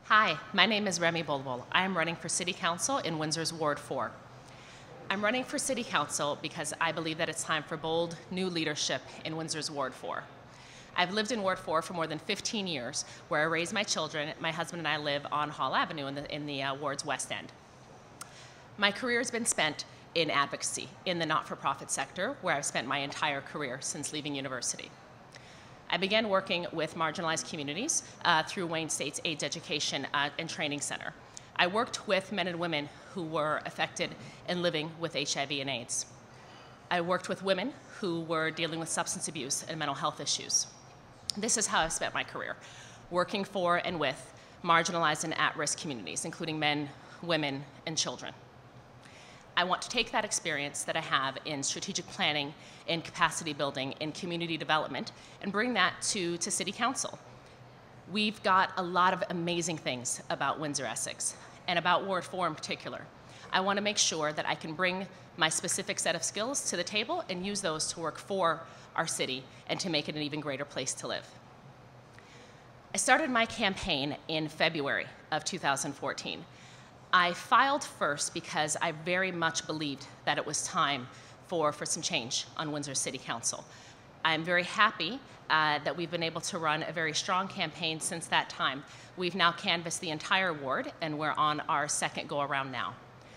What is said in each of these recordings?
Hi, my name is Remy Boulbol. I am running for City Council in Windsor's Ward 4. I'm running for City Council because I believe that it's time for bold, new leadership in Windsor's Ward 4. I've lived in Ward 4 for more than 15 years, where I raise my children. My husband and I live on Hall Avenue in the ward's west end. My career has been spent in advocacy in the not-for-profit sector, where I've spent my entire career since leaving university. I began working with marginalized communities through Wayne State's AIDS Education and Training Center. I worked with men and women who were affected and living with HIV and AIDS. I worked with women who were dealing with substance abuse and mental health issues. This is how I've spent my career, working for and with marginalized and at-risk communities, including men, women, and children. I want to take that experience that I have in strategic planning, in capacity building, in community development, and bring that to City Council. We've got a lot of amazing things about Windsor, Essex, and about Ward 4 in particular. I want to make sure that I can bring my specific set of skills to the table and use those to work for our city and to make it an even greater place to live. I started my campaign in February of 2014. I filed first because I very much believed that it was time for some change on Windsor City Council. I'm very happy that we've been able to run a very strong campaign since that time. We've now canvassed the entire ward, and we're on our second go-around now.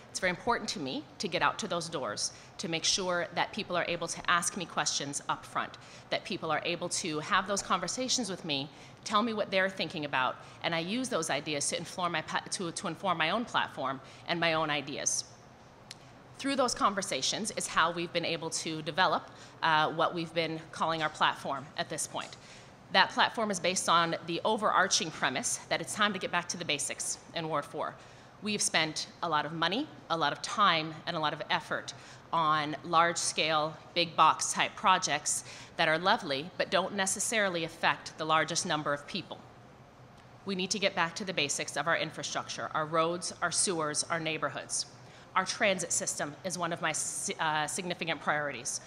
It's very important to me to get out to those doors, to make sure that people are able to ask me questions up front, that people are able to have those conversations with me, tell me what they're thinking about, and I use those ideas to inform my own platform and my own ideas. Through those conversations is how we've been able to develop what we've been calling our platform at this point. That platform is based on the overarching premise that it's time to get back to the basics in Ward 4. We've spent a lot of money, a lot of time, and a lot of effort on large-scale, big-box type projects that are lovely, but don't necessarily affect the largest number of people. We need to get back to the basics of our infrastructure, our roads, our sewers, our neighborhoods. Our transit system is one of my significant priorities.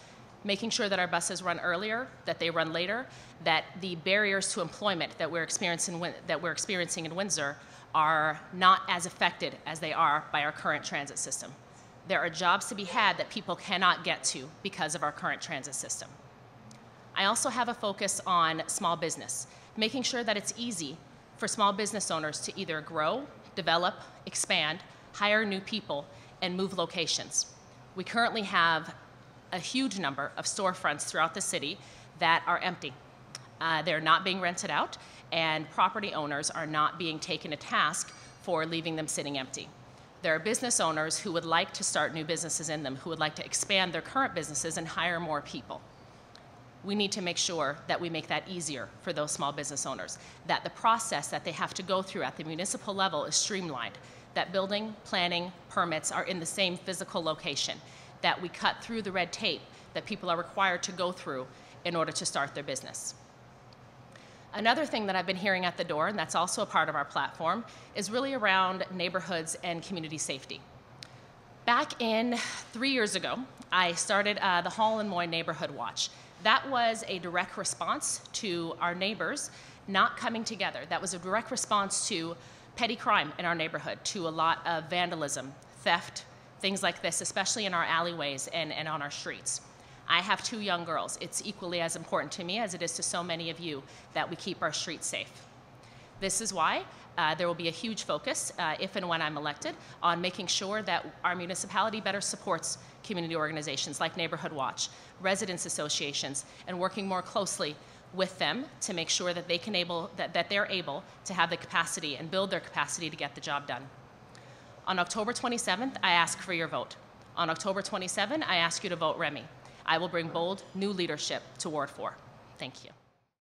Making sure that our buses run earlier, that they run later, that the barriers to employment that we're experiencing in Windsor are not as affected as they are by our current transit system. There are jobs to be had that people cannot get to because of our current transit system. I also have a focus on small business, making sure that it's easy for small business owners to either grow, develop, expand, hire new people, and move locations. We currently have a huge number of storefronts throughout the city that are empty. They're not being rented out, and property owners are not being taken to task for leaving them sitting empty. There are business owners who would like to start new businesses in them, who would like to expand their current businesses and hire more people. We need to make sure that we make that easier for those small business owners, that the process that they have to go through at the municipal level is streamlined, that building, planning, permits are in the same physical location, that we cut through the red tape that people are required to go through in order to start their business. Another thing that I've been hearing at the door, and that's also a part of our platform, is really around neighborhoods and community safety. Back in 3 years ago, I started the Hall and Moy Neighborhood Watch. That was a direct response to our neighbors not coming together. That was a direct response to petty crime in our neighborhood, to a lot of vandalism, theft, things like this, especially in our alleyways and on our streets. I have 2 young girls. It's equally as important to me as it is to so many of you that we keep our streets safe. This is why there will be a huge focus, if and when I'm elected, on making sure that our municipality better supports community organizations like Neighborhood Watch, residents associations, and working more closely with them to make sure that they're able to have the capacity and build their capacity to get the job done. On October 27th, I ask for your vote. On October 27th, I ask you to vote Remy. I will bring bold, new leadership to Ward 4. Thank you.